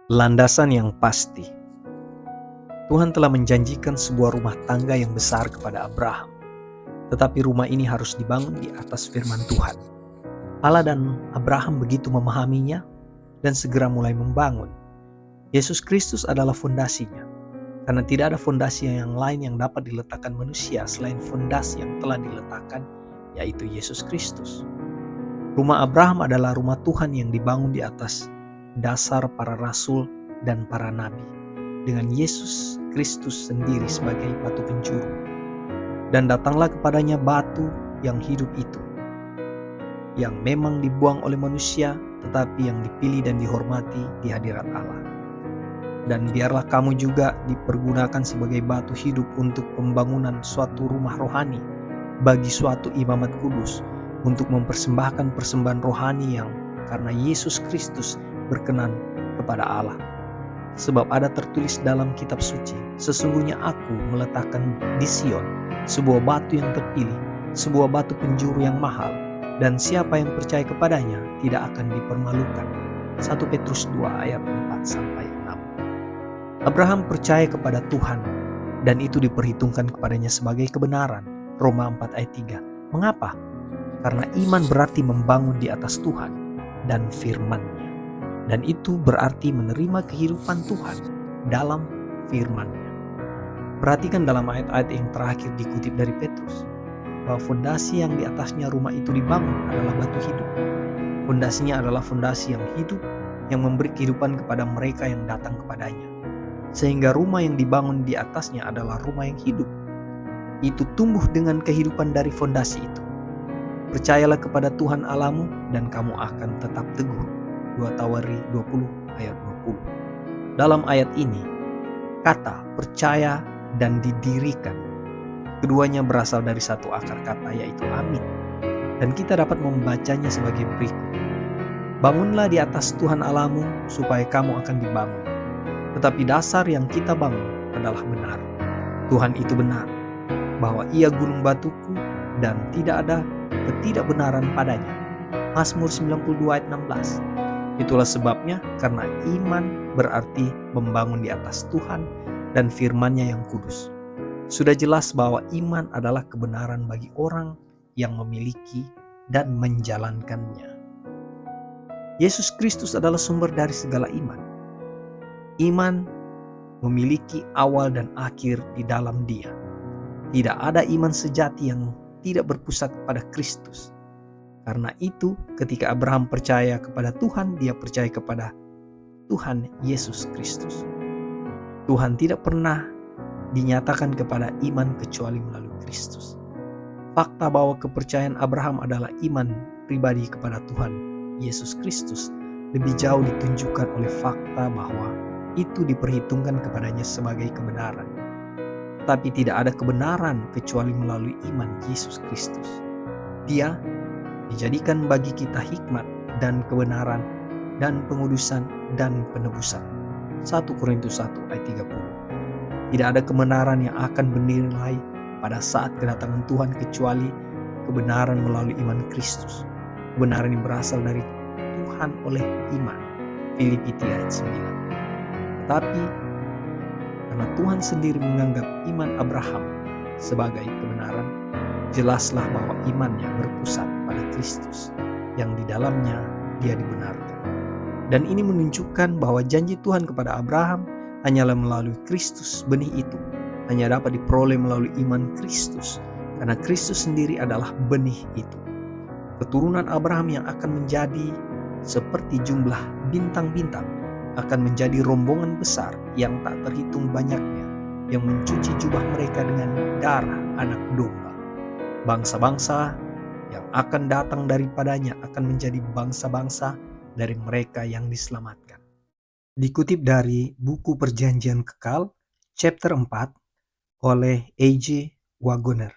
Landasan yang pasti. Tuhan telah menjanjikan sebuah rumah tangga yang besar kepada Abraham. Tetapi rumah ini harus dibangun di atas firman Tuhan. Allah dan Abraham begitu memahaminya dan segera mulai membangun. Yesus Kristus adalah fondasinya. Karena tidak ada fondasi yang lain yang dapat diletakkan manusia selain fondasi yang telah diletakkan, yaitu Yesus Kristus. Rumah Abraham adalah rumah Tuhan yang dibangun di atas dasar para rasul dan para nabi, dengan Yesus Kristus sendiri sebagai batu penjuru. Dan datanglah kepadanya batu yang hidup itu, yang memang dibuang oleh manusia, tetapi yang dipilih dan dihormati di hadirat Allah. Dan biarlah kamu juga dipergunakan sebagai batu hidup untuk pembangunan suatu rumah rohani bagi suatu imamat kudus, untuk mempersembahkan persembahan rohani yang karena Yesus Kristus berkenan kepada Allah. Sebab ada tertulis dalam kitab suci, sesungguhnya aku meletakkan di Sion sebuah batu yang terpilih, sebuah batu penjuru yang mahal, dan siapa yang percaya kepadanya tidak akan dipermalukan. 1 Petrus 2 ayat 4-6. Abraham percaya kepada Tuhan dan itu diperhitungkan kepadanya sebagai kebenaran. Roma 4 ayat 3. Mengapa? Karena iman berarti membangun di atas Tuhan dan firman-Nya. Dan itu berarti menerima kehidupan Tuhan dalam firman-Nya. Perhatikan dalam ayat-ayat yang terakhir dikutip dari Petrus, bahwa fondasi yang di atasnya rumah itu dibangun adalah batu hidup. Fondasinya adalah fondasi yang hidup, yang memberi kehidupan kepada mereka yang datang kepadanya. Sehingga rumah yang dibangun di atasnya adalah rumah yang hidup. Itu tumbuh dengan kehidupan dari fondasi itu. Percayalah kepada Tuhan Allahmu dan kamu akan tetap teguh. 2 Tawari 20 ayat 20. Dalam ayat ini, kata percaya dan didirikan, keduanya berasal dari satu akar kata, yaitu amin. Dan kita dapat membacanya sebagai berikut. Bangunlah di atas Tuhan Allahmu supaya kamu akan dibangun. Tetapi dasar yang kita bangun adalah benar. Tuhan itu benar, bahwa Ia gunung batuku dan tidak ada ketidakbenaran padanya. Mazmur 92 ayat 16. Itulah sebabnya karena iman berarti membangun di atas Tuhan dan firman-Nya yang kudus. Sudah jelas bahwa iman adalah kebenaran bagi orang yang memiliki dan menjalankannya. Yesus Kristus adalah sumber dari segala iman. Iman memiliki awal dan akhir di dalam Dia. Tidak ada iman sejati yang tidak berpusat pada Kristus. Karena itu, ketika Abraham percaya kepada Tuhan, dia percaya kepada Tuhan Yesus Kristus. Tuhan tidak pernah dinyatakan kepada iman kecuali melalui Kristus. Fakta bahwa kepercayaan Abraham adalah iman pribadi kepada Tuhan Yesus Kristus lebih jauh ditunjukkan oleh fakta bahwa itu diperhitungkan kepadanya sebagai kebenaran. Tapi tidak ada kebenaran kecuali melalui iman Yesus Kristus. Dia dijadikan bagi kita hikmat dan kebenaran dan pengudusan dan penebusan. 1 Korintus 1 ayat 30. Tidak ada kebenaran yang akan bernilai pada saat kedatangan Tuhan kecuali kebenaran melalui iman Kristus. Kebenaran yang berasal dari Tuhan oleh iman. Filipi 3 ayat 9. Tetapi karena Tuhan sendiri menganggap iman Abraham sebagai kebenaran, jelaslah bahwa imannya berpusat pada Kristus, yang di dalamnya dia dibenarkan. Dan ini menunjukkan bahwa janji Tuhan kepada Abraham hanyalah melalui Kristus. Benih itu hanya dapat diperoleh melalui iman Kristus, karena Kristus sendiri adalah benih itu. Keturunan Abraham yang akan menjadi seperti jumlah bintang-bintang, akan menjadi rombongan besar yang tak terhitung banyaknya, yang mencuci jubah mereka dengan darah anak domba. Bangsa-bangsa yang akan datang daripadanya akan menjadi bangsa-bangsa dari mereka yang diselamatkan. Dikutip dari buku Perjanjian Kekal, chapter 4 oleh A.J. Wagoner.